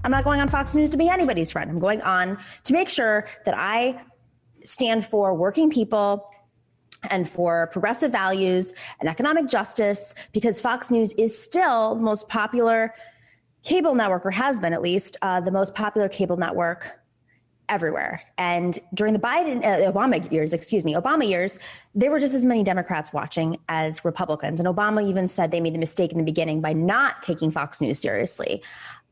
I'm not going on Fox News to be anybody's friend. I'm going on to make sure that I stand for working people and for progressive values and economic justice, because Fox News is still the most popular cable network, or has been at least, the most popular cable network everywhere. And during the Obama years, there were just as many Democrats watching as Republicans. And Obama even said they made the mistake in the beginning by not taking Fox News seriously.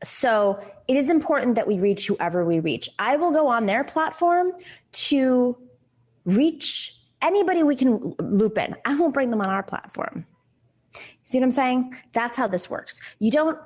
So it is important that we reach whoever we reach. I will go on their platform to reach anybody we can loop in. I won't bring them on our platform. See what I'm saying? That's how this works. You don't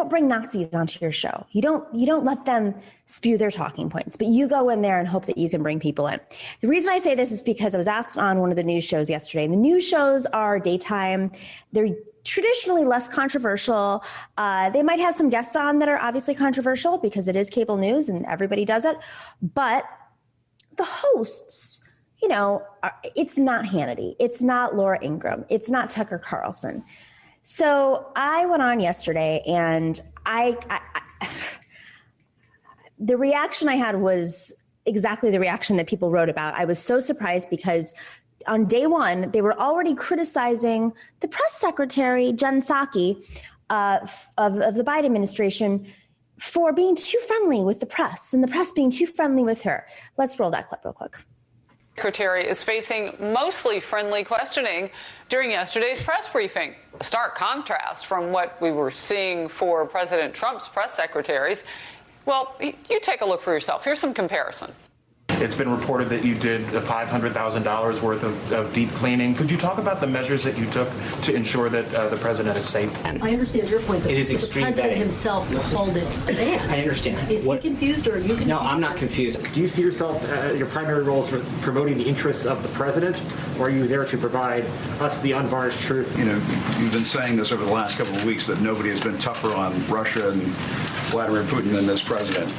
bring Nazis onto your show. You don't let them spew their talking points, but you go in there and hope that you can bring people in. The reason I say this is because I was asked on one of the news shows yesterday, and the news shows are daytime. They're traditionally less controversial. They might have some guests on that are obviously controversial because it is cable news and everybody does it. But the hosts, it's not Hannity. It's not Laura Ingraham. It's not Tucker Carlson. So I went on yesterday, and the reaction I had was exactly the reaction that people wrote about. I was so surprised because on day one, they were already criticizing the press secretary, Jen Psaki, of the Biden administration for being too friendly with the press, and the press being too friendly with her. Let's roll that clip real quick. Secretary is facing mostly friendly questioning during yesterday's press briefing. A stark contrast from what we were seeing for President Trump's press secretaries. Well, you take a look for yourself. Here's some comparison. It's been reported that you did $500,000 worth of deep cleaning. Could you talk about the measures that you took to ensure that the president is safe? I understand your point, but the president himself called it a ban. I understand. Is he confused, or are you confused? No, I'm not confused. Do you see yourself, your primary role is promoting the interests of the president, or are you there to provide us the unvarnished truth? You've been saying this over the last couple of weeks, that nobody has been tougher on Russia and Vladimir Putin than this president.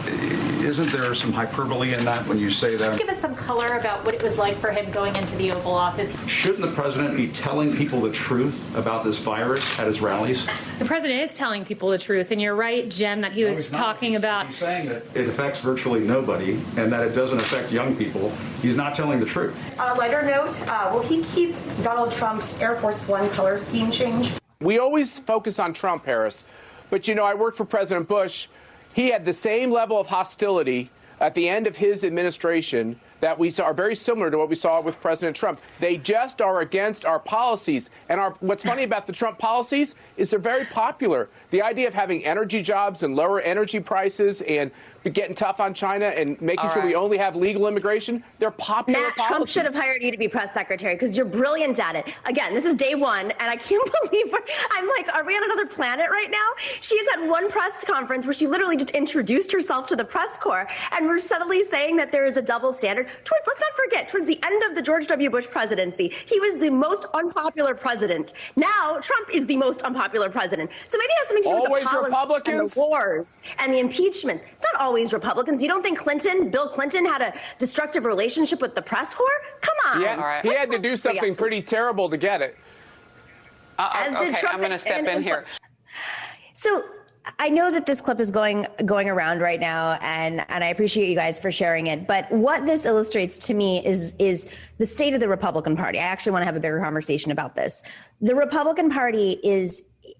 Isn't there some hyperbole in that when you say that? Give us some color about what it was like for him going into the Oval Office. Shouldn't the president be telling people the truth about this virus at his rallies? The president is telling people the truth, and you're right, Jim, that he was talking about. He's saying that it affects virtually nobody and that it doesn't affect young people. He's not telling the truth. On a lighter note, will he keep Donald Trump's Air Force One color scheme change? We always focus on Trump, Harris, but I worked for President Bush. He had the same level of hostility at the end of his administration that we saw, are very similar to what we saw with President Trump. They just are against our policies. And what's funny about the Trump policies is they're very popular. The idea of having energy jobs and lower energy prices and getting tough on China and making sure we only have legal immigration, they're popular Matt, policies. Trump should have hired you to be press secretary because you're brilliant at it. Again, this is day one, and I can't believe I'm like, are we on another planet right now? She's at one press conference where she literally just introduced herself to the press corps, and we're suddenly saying that there is a double standard. Let's not forget, towards the end of the George W. Bush presidency, he was the most unpopular president. Now, Trump is the most unpopular president. So maybe it has something to do with the policy and the wars and the impeachments. It's not always Republicans. You don't think Bill Clinton had a destructive relationship with the press corps? Come on. Yeah, he had to do something pretty terrible to get it. Okay, I'm going to step in here. So I know that this clip is going around right now, and I appreciate you guys for sharing it. But what this illustrates to me is the state of the Republican Party. I actually want to have a bigger conversation about this. The Republican Party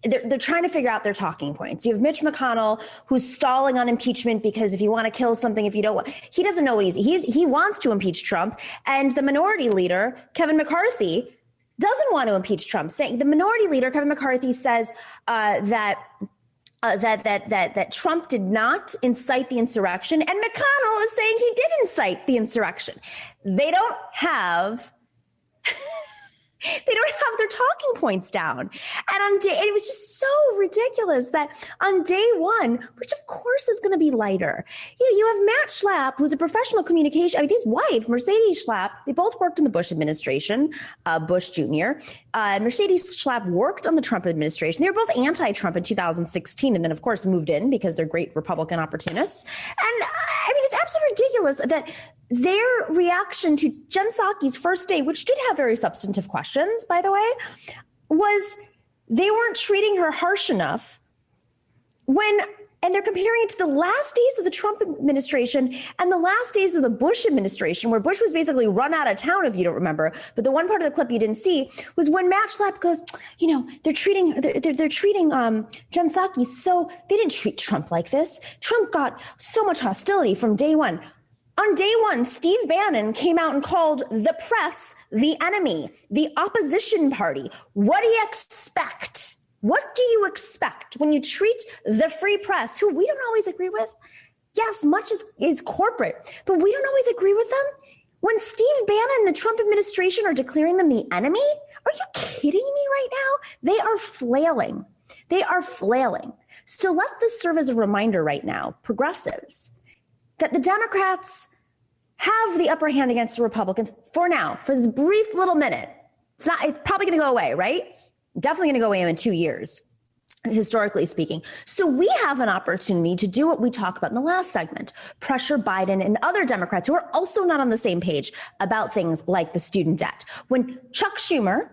they're trying to figure out their talking points. You have Mitch McConnell, who's stalling on impeachment because if you want to kill something, if you don't want, he doesn't know what he wants to impeach Trump. And the minority leader, Kevin McCarthy, doesn't want to impeach Trump. Saying the minority leader, Kevin McCarthy, says that Trump did not incite the insurrection, and McConnell is saying he did incite the insurrection. They don't have their talking points down. And it was just so ridiculous that on day one, which of course is going to be lighter, you have Matt Schlapp, who's a professional communication, his wife, Mercedes Schlapp, they both worked in the Bush administration, Bush Jr. Mercedes Schlapp worked on the Trump administration. They were both anti-Trump in 2016 and then, of course, moved in because they're great Republican opportunists. And it's absolutely ridiculous that their reaction to Jen Psaki's first day, which did have very substantive questions, by the way, was they weren't treating her harsh enough when And they're comparing it to the last days of the Trump administration and the last days of the Bush administration, where Bush was basically run out of town, if you don't remember. But the one part of the clip you didn't see was when Matt Schlapp goes, they're treating Jen Psaki, so they didn't treat Trump like this. Trump got so much hostility from day one. On day one, Steve Bannon came out and called the press the enemy, the opposition party. What do you expect? What do you expect when you treat the free press, who we don't always agree with? Yes, much is corporate, but we don't always agree with them. When Steve Bannon and the Trump administration are declaring them the enemy, are you kidding me right now? They are flailing. They are flailing. So let this serve as a reminder right now, progressives, that the Democrats have the upper hand against the Republicans for now, for this brief little minute. It's probably going to go away, right? Definitely going to go away in 2 years, historically speaking. So we have an opportunity to do what we talked about in the last segment, pressure Biden and other Democrats who are also not on the same page about things like the student debt. When Chuck Schumer,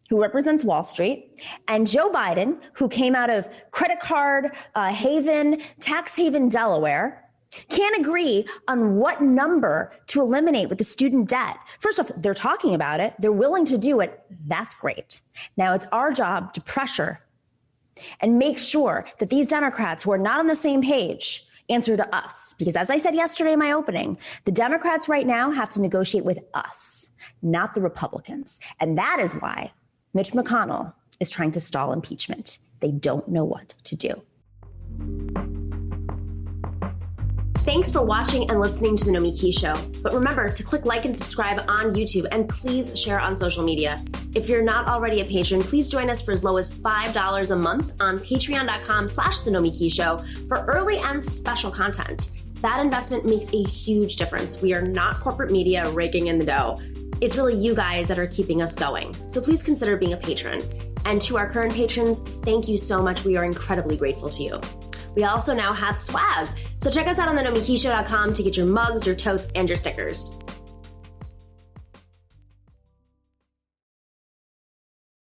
who represents Wall Street, and Joe Biden, who came out of credit card tax haven, Delaware, can't agree on what number to eliminate with the student debt. First off, they're talking about it. They're willing to do it. That's great. Now it's our job to pressure and make sure that these Democrats who are not on the same page answer to us. Because as I said yesterday in my opening, the Democrats right now have to negotiate with us, not the Republicans. And that is why Mitch McConnell is trying to stall impeachment. They don't know what to do. Thanks for watching and listening to The Nomiki Show. But remember to click like and subscribe on YouTube, and please share on social media. If you're not already a patron, please join us for as low as $5 a month on patreon.com/The Nomiki Show for early and special content. That investment makes a huge difference. We are not corporate media raking in the dough. It's really you guys that are keeping us going. So please consider being a patron. And to our current patrons, thank you so much. We are incredibly grateful to you. We also now have swag. So check us out on thenomikishow.com to get your mugs, your totes, and your stickers.